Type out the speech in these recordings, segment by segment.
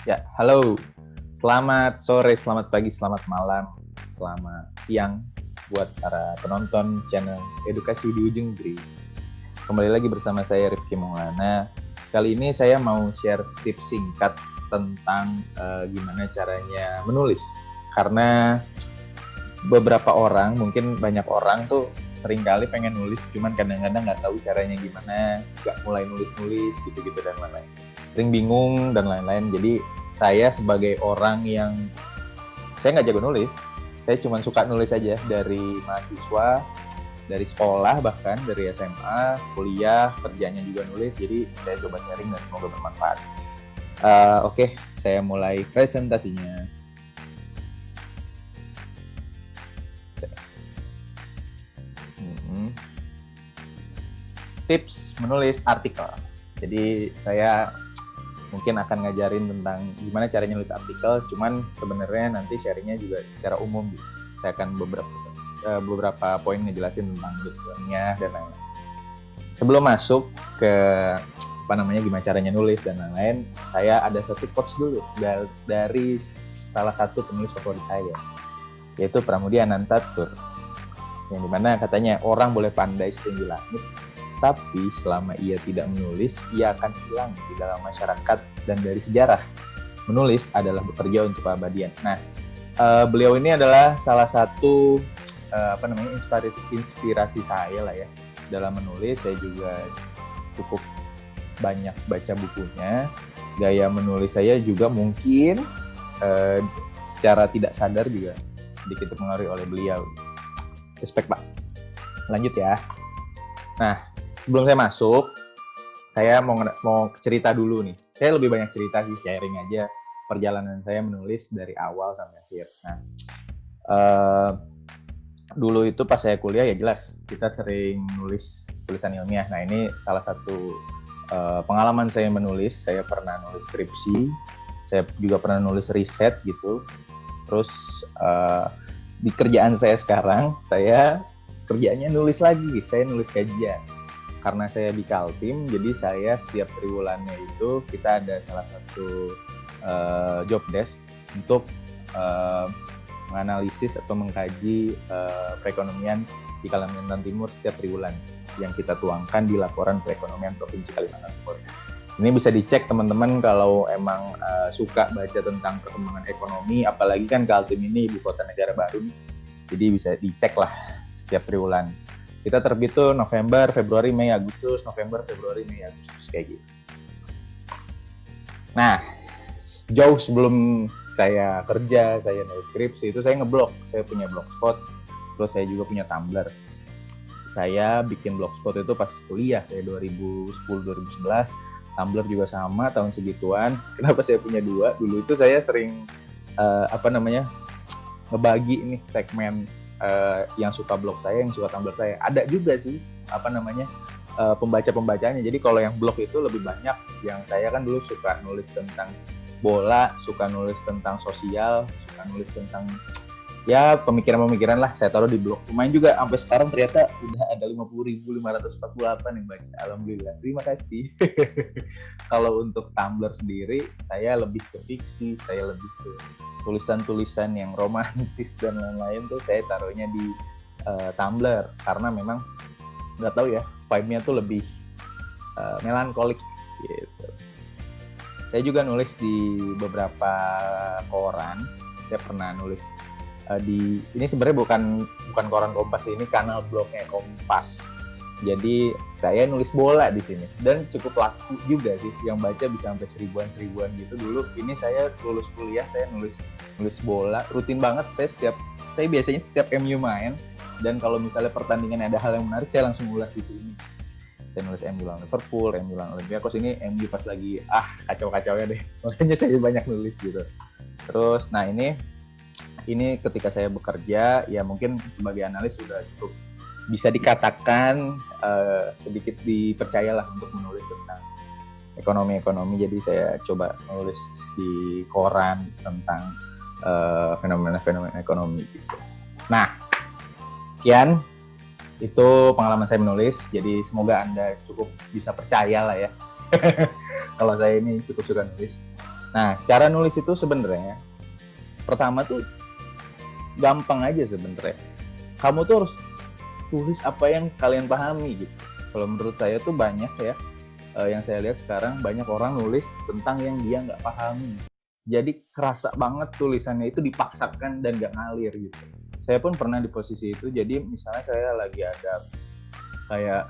Ya, halo. Selamat sore, selamat pagi, selamat malam, selamat siang buat para penonton channel Edukasi di Ujung Gri. Kembali lagi bersama saya Rifki Maulana. Kali ini saya mau share tips singkat tentang gimana caranya menulis. Karena beberapa orang, mungkin banyak orang tuh seringkali pengen nulis, cuman kadang-kadang nggak tahu caranya gimana, nggak mulai nulis-nulis gitu-gitu dan lain-lain. Sering bingung dan lain-lain. Jadi saya sebagai orang yang saya nggak jago nulis, saya cuma suka nulis aja dari mahasiswa, dari sekolah bahkan dari SMA, kuliah, kerjanya juga nulis. Jadi saya coba sharing dan semoga bermanfaat. Oke, saya mulai presentasinya. Tips menulis artikel. Jadi saya mungkin akan ngajarin tentang gimana caranya nulis artikel, cuman sebenarnya nanti sharingnya juga secara umum gitu. Saya akan beberapa poin ngejelasin tentang nulisnya dan lain-lain. Sebelum masuk ke gimana caranya nulis dan lain-lain, saya ada satu quotes dulu dari salah satu penulis favorit saya, yaitu Pramudia Anantatur, yang dimana katanya orang boleh pandai setinggi langit, tapi selama ia tidak menulis, ia akan hilang di dalam masyarakat dan dari sejarah. Menulis adalah bekerja untuk keabadian. Nah, beliau ini adalah salah satu inspirasi saya lah ya dalam menulis. Saya juga cukup banyak baca bukunya. Gaya menulis saya juga mungkin secara tidak sadar juga sedikit dipengaruhi oleh beliau. Respect, Pak. Lanjut ya. Nah, sebelum saya masuk, saya mau cerita dulu nih. Saya lebih banyak cerita sih, sharing aja perjalanan saya menulis dari awal sampai akhir. Nah, dulu itu pas saya kuliah ya jelas kita sering nulis tulisan ilmiah. Nah, ini salah satu pengalaman saya menulis. Saya pernah nulis skripsi, saya juga pernah nulis riset gitu. Terus di kerjaan saya sekarang, saya kerjanya nulis lagi. Saya nulis kajian. Karena saya di Kaltim, jadi saya setiap triwulannya itu kita ada salah satu job desk untuk menganalisis atau mengkaji perekonomian di Kalimantan Timur setiap triwulan yang kita tuangkan di laporan perekonomian Provinsi Kalimantan Timur. Ini bisa dicek teman-teman kalau emang suka baca tentang perkembangan ekonomi, apalagi kan Kaltim ini ibu kota negara baru, jadi bisa dicek lah setiap triwulan. Kita terbit tuh November, Februari, Mei, Agustus, November, Februari, Mei, Agustus, kayak gitu. Nah, jauh sebelum saya kerja, saya nulis skripsi, itu saya ngeblog. Saya punya blogspot, terus saya juga punya Tumblr. Saya bikin blogspot itu pas kuliah, saya 2010-2011. Tumblr juga sama, tahun segituan. Kenapa saya punya dua? Dulu itu saya sering ngebagi nih segmen yang suka blog saya, yang suka Tumblr saya. Ada juga sih pembaca-pembacanya. Jadi kalau yang blog itu lebih banyak. Yang saya kan dulu suka nulis tentang bola, suka nulis tentang sosial, suka nulis tentang ya pemikiran-pemikiran lah, saya taruh di blog. Lumayan juga, sampai sekarang ternyata udah ada 50.548 yang baca. Alhamdulillah, terima kasih. Kalau untuk Tumblr sendiri, saya lebih ke fiksi, saya lebih ke tulisan-tulisan yang romantis dan lain-lain tuh saya taruhnya di Tumblr, karena memang nggak tahu ya, vibe-nya tuh lebih melankolik gitu. Saya juga nulis di beberapa koran. Saya pernah nulis ini sebenarnya bukan koran Kompas, ini kanal blognya Kompas. Jadi saya nulis bola di sini dan cukup laku juga sih, yang baca bisa sampai seribuan gitu. Dulu ini saya lulus kuliah, saya nulis bola rutin banget. Saya biasanya setiap MU main, dan kalau misalnya pertandingan ada hal yang menarik, saya langsung ulas di sini. Saya nulis MU lawan Liverpool, MU lawan Olympiakos, ini MU pas lagi kacau-kacaunya deh. Makanya saya banyak nulis gitu. Terus nah ini ketika saya bekerja, ya mungkin sebagai analis sudah cukup bisa dikatakan sedikit dipercayalah untuk menulis tentang ekonomi. Jadi saya coba menulis di koran tentang fenomena-fenomena ekonomi gitu. Nah, sekian itu pengalaman saya menulis. Jadi semoga Anda cukup bisa percaya lah ya kalau saya ini cukup suka nulis. Nah, cara nulis itu sebenarnya pertama tuh gampang aja sebenarnya. Kamu tuh harus tulis apa yang kalian pahami gitu. Kalau menurut saya tuh banyak ya, yang saya lihat sekarang banyak orang nulis tentang yang dia nggak pahami. Jadi kerasa banget tulisannya itu dipaksakan dan nggak ngalir gitu. Saya pun pernah di posisi itu. Jadi misalnya saya lagi ada kayak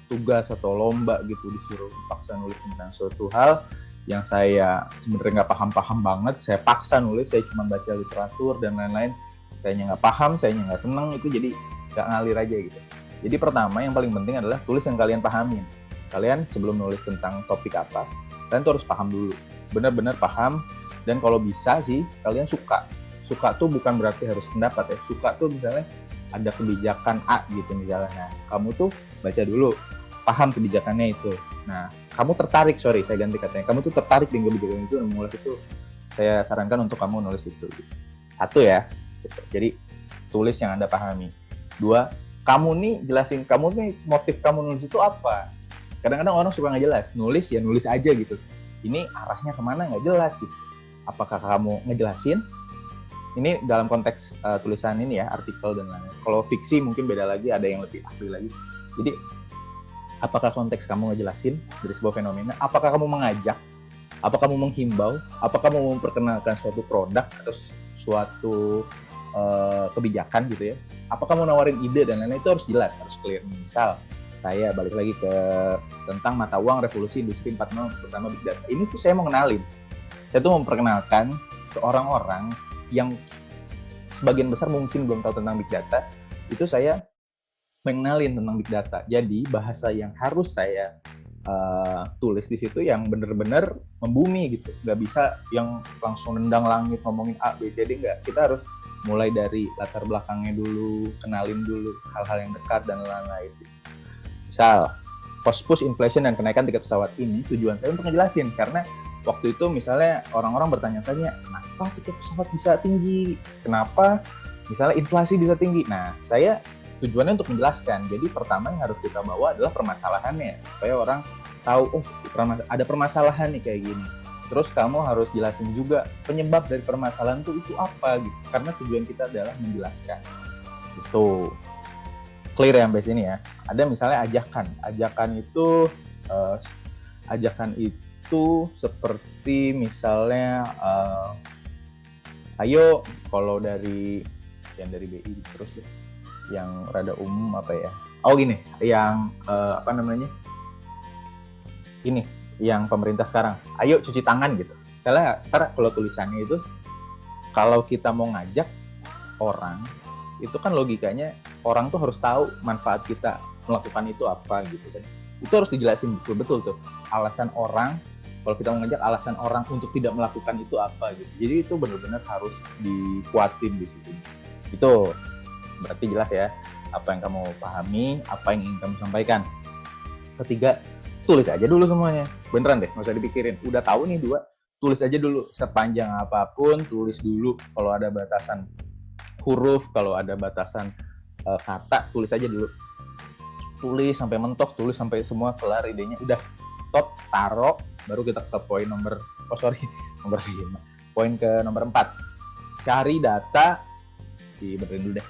tugas atau lomba gitu, disuruh paksa nulis tentang suatu hal yang saya sebenarnya nggak paham-paham banget, saya paksa nulis, saya cuma baca literatur dan lain-lain, sayanya nggak paham, sayanya nggak seneng, itu jadi nggak ngalir aja gitu. Jadi pertama yang paling penting adalah tulis yang kalian pahamin. Kalian sebelum nulis tentang topik apa, kalian tuh harus paham dulu, benar-benar paham. Dan kalau bisa sih kalian suka tuh bukan berarti harus pendapat ya, suka tuh misalnya ada kebijakan A gitu misalnya, nah kamu tuh baca dulu, paham kebijakannya itu. Nah, kamu tertarik, saya ganti katanya, kamu tuh tertarik dengan kebijakan itu, mulai itu saya sarankan untuk kamu nulis itu. Satu ya, jadi tulis yang Anda pahami. Dua, kamu nih jelasin, kamu nih motif kamu nulis itu apa. Kadang-kadang orang suka nggak jelas, nulis ya nulis aja gitu. Ini arahnya kemana nggak jelas gitu. Apakah kamu ngejelasin? Ini dalam konteks tulisan ini ya, artikel dan lain-lain. Kalau fiksi mungkin beda lagi, ada yang lebih ahli lagi. Jadi apakah konteks kamu ngejelasin dari sebuah fenomena? Apakah kamu mengajak? Apakah kamu menghimbau? Apakah kamu memperkenalkan suatu produk atau suatu kebijakan gitu ya? Apakah kamu nawarin ide dan lain-lain? Itu harus jelas, harus clear. Misal, saya balik lagi ke tentang mata uang revolusi industri 4.0 terutama big data. Ini tuh saya mau kenalin. Saya tuh memperkenalkan ke orang-orang yang sebagian besar mungkin belum tahu tentang big data. Itu saya mengenalin tentang big data. Jadi bahasa yang harus saya tulis di situ yang benar-benar membumi gitu. Nggak bisa yang langsung nendang langit ngomongin A, B, C, D, nggak. Kita harus mulai dari latar belakangnya dulu, kenalin dulu hal-hal yang dekat dan lain-lain. Misal, cost push inflation dan kenaikan tiket pesawat ini tujuan saya untuk ngejelasin. Karena waktu itu misalnya orang-orang bertanya-tanya, kenapa tiket pesawat bisa tinggi? Kenapa misalnya inflasi bisa tinggi? Nah, saya tujuannya untuk menjelaskan. Jadi pertama yang harus kita bawa adalah permasalahannya, supaya orang tahu, oh ada permasalahan nih kayak gini. Terus kamu harus jelasin juga penyebab dari permasalahan itu apa gitu. Karena tujuan kita adalah menjelaskan. Itu clear ya sampai sini ya. Ada misalnya ajakan itu seperti misalnya ayo kalau dari yang dari BI terus deh. Yang rada umum apa ya? Oh gini, yang ini, yang pemerintah sekarang, ayo cuci tangan gitu. Misalnya, karena kalau tulisannya itu, kalau kita mau ngajak orang, itu kan logikanya orang tuh harus tahu manfaat kita melakukan itu apa gitu kan. Itu harus dijelasin betul-betul tuh. Alasan orang, kalau kita mau ngajak alasan orang untuk tidak melakukan itu apa gitu. Jadi itu benar-benar harus dikuatin di situ. Itu berarti jelas ya apa yang kamu pahami, apa yang ingin kamu sampaikan. Ketiga, tulis aja dulu semuanya. Beneran deh, nggak usah dipikirin. Udah tahu nih dua, tulis aja dulu. Sepanjang apapun, tulis dulu. Kalau ada batasan huruf, kalau ada batasan kata, tulis aja dulu. Tulis sampai mentok, tulis sampai semua kelar idenya. Udah, top, taruh. Baru kita ke poin nomor 5. Poin ke nomor 4. Cari data. Dibenerin dulu deh.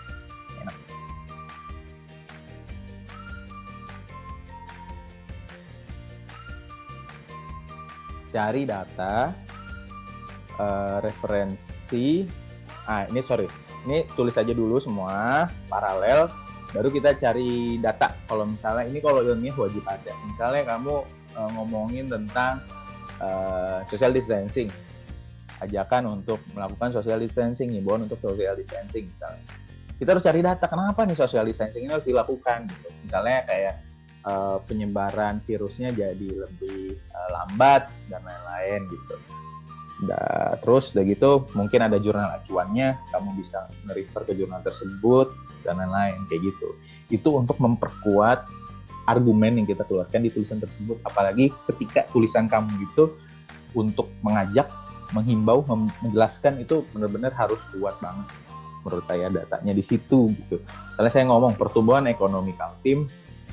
Cari data, referensi. Ini tulis aja dulu semua paralel, baru kita cari data. Kalau misalnya ini kalau ilmiah wajib ada. Misalnya kamu ngomongin tentang social distancing, ajakan untuk melakukan social distancing, himbauan untuk social distancing misalnya. Kita harus cari data, kenapa nih social distancing ini harus dilakukan gitu. Misalnya kayak penyebaran virusnya jadi lebih lambat dan lain-lain gitu. Terus udah gitu mungkin ada jurnal acuannya, kamu bisa nge-refer ke jurnal tersebut dan lain-lain kayak gitu. Itu untuk memperkuat argumen yang kita keluarkan di tulisan tersebut. Apalagi ketika tulisan kamu itu untuk mengajak, menghimbau, menjelaskan, itu benar-benar harus kuat banget menurut saya datanya di situ gitu. Misalnya saya ngomong pertumbuhan ekonomi Kaltim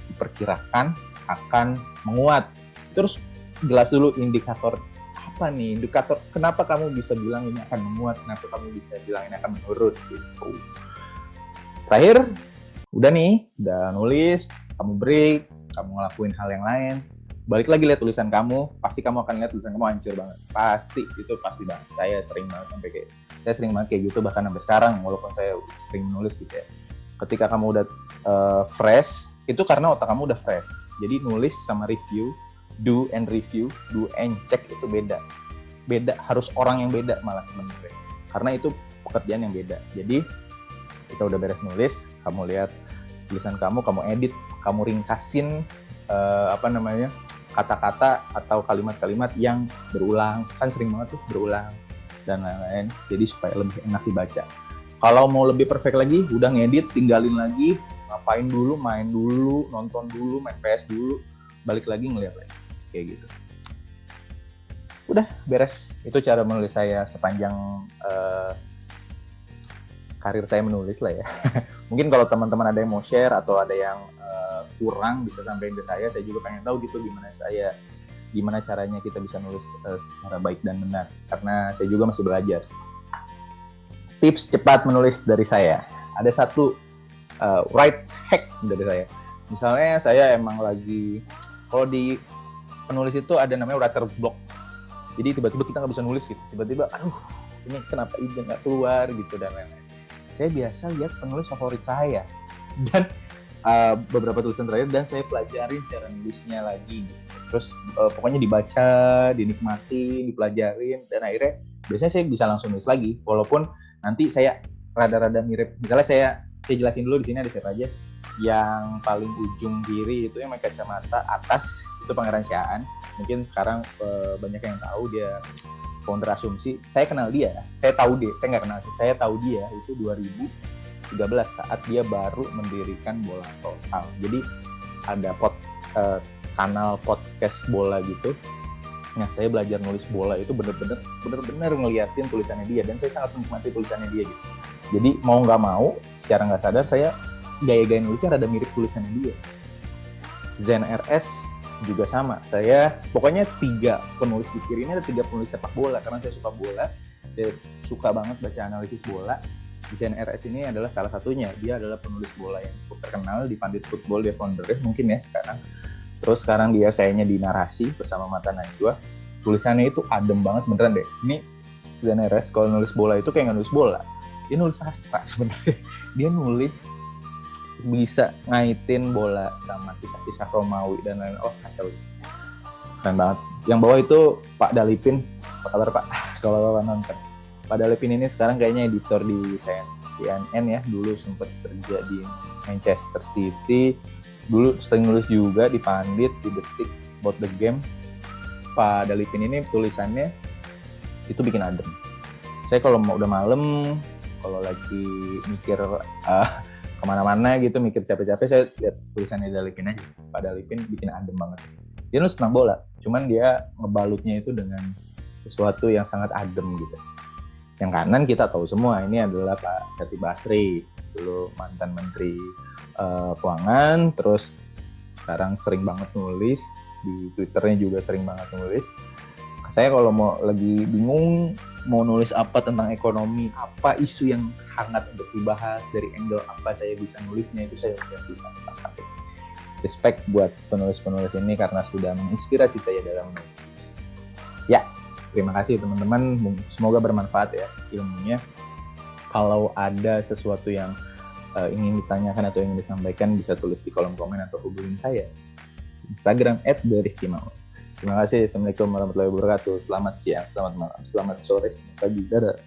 diperkirakan akan menguat. Terus jelas dulu indikator apa nih indikator kenapa kamu bisa bilang ini akan memuat, kenapa kamu bisa bilang ini akan menurun gitu. Terakhir, udah nulis, kamu break, kamu ngelakuin hal yang lain, balik lagi lihat tulisan kamu, pasti kamu akan lihat tulisan kamu hancur banget. Pasti, itu pasti banget. Saya sering banget kayak gitu, bahkan sampai sekarang, walaupun saya sering menulis gitu ya. Ketika kamu udah fresh, itu karena otak kamu udah fresh. Jadi nulis sama review, do and check itu beda. Harus orang yang beda malah sebenarnya. Karena itu pekerjaan yang beda. Jadi, kita udah beres nulis, kamu lihat tulisan kamu edit, kamu ringkasin kata-kata atau kalimat-kalimat yang berulang, kan sering banget tuh berulang dan lain-lain, jadi supaya lebih enak dibaca. Kalau mau lebih perfect lagi, udah ngedit, tinggalin lagi, ngapain dulu, main dulu, nonton dulu, main PS dulu, balik lagi ngeliat lagi, kayak gitu. Udah beres, itu cara menulis saya sepanjang karir saya menulis lah ya. Mungkin kalau teman-teman ada yang mau share atau ada yang kurang bisa sampaikan ke saya juga pengen tahu gitu gimana caranya kita bisa nulis secara baik dan benar, karena saya juga masih belajar. Tips cepat menulis dari saya, ada satu write hack dari saya. Misalnya saya emang lagi, kalau di penulis itu ada namanya writer block, jadi tiba-tiba kita nggak bisa nulis gitu, tiba-tiba ini kenapa ide nggak keluar gitu dan lain-lain. Saya biasa lihat penulis favorit saya dan beberapa tulisan terakhir, dan saya pelajarin cara nulisnya lagi gitu. Terus pokoknya dibaca, dinikmati, dipelajarin, dan akhirnya biasanya saya bisa langsung nulis lagi, walaupun nanti saya rada-rada mirip. Misalnya saya jelasin dulu, di sini ada siapa aja. Yang paling ujung kiri itu yang pakai kacamata atas itu Pangeran Siaan. Mungkin sekarang banyak yang tahu dia founder Asumsi. Saya kenal dia, saya tahu dia, saya nggak kenal sih, saya tahu dia itu 2013 saat dia baru mendirikan Bola Total. Jadi ada kanal podcast bola gitu. Nah, saya belajar nulis bola itu bener-bener ngeliatin tulisannya dia, dan saya sangat menikmati tulisannya dia gitu. Jadi mau nggak mau, secara nggak sadar saya gaya-gaya nulisnya rada mirip tulisannya dia. Zen RS juga sama. Saya pokoknya 3 penulis di kiri ini ada 3 penulis sepak bola, karena saya suka bola, saya suka banget baca analisis bola. Zen RS ini adalah salah satunya. Dia adalah penulis bola yang cukup terkenal di Pandit Football, dia foundernya mungkin ya sekarang. Terus sekarang dia kayaknya di Narasi bersama Mata Najwa. Tulisannya itu adem banget beneran deh. Ini Zen RS kalau nulis bola itu kayak nggak nulis bola, dia nulis sastra sebenarnya. Dia nulis bisa ngaitin bola sama kisah-kisah Romawi dan lain-lain. Kacau, keren banget. Yang bawah itu Pak Dalipin. Apa kabar Pak? Kalau Bapak nonton, Pak Dalipin ini sekarang kayaknya editor di CNN ya. Dulu sempat kerja di Manchester City, dulu sering nulis juga di Pandit, di Detik, About the Game. Pak Dalipin ini tulisannya itu bikin adem. Saya kalau udah malam, kalau lagi mikir kemana-mana gitu, mikir capek-capek, saya lihat tulisannya Dalipin aja. Pak Dalipin bikin adem banget. Dia nulis tentang bola, cuman dia ngebalutnya itu dengan sesuatu yang sangat adem gitu. Yang kanan kita tahu semua, ini adalah Pak Sati Basri, dulu mantan Menteri Keuangan, terus sekarang sering banget nulis, di Twitternya juga sering banget nulis. Saya kalau mau lagi bingung mau nulis apa tentang ekonomi, apa isu yang hangat untuk dibahas, dari angle apa saya bisa nulisnya, itu saya bisa pakai. Respect buat penulis-penulis ini karena sudah menginspirasi saya dalam menulis. Ya, terima kasih teman-teman, semoga bermanfaat ya ilmunya. Kalau ada sesuatu yang ingin ditanyakan atau ingin disampaikan, bisa tulis di kolom komen atau hubungin saya Instagram @derifkimaul. Terima kasih. Assalamualaikum warahmatullahi wabarakatuh. Selamat siang, selamat malam, selamat sore, selamat pagi. Dadah.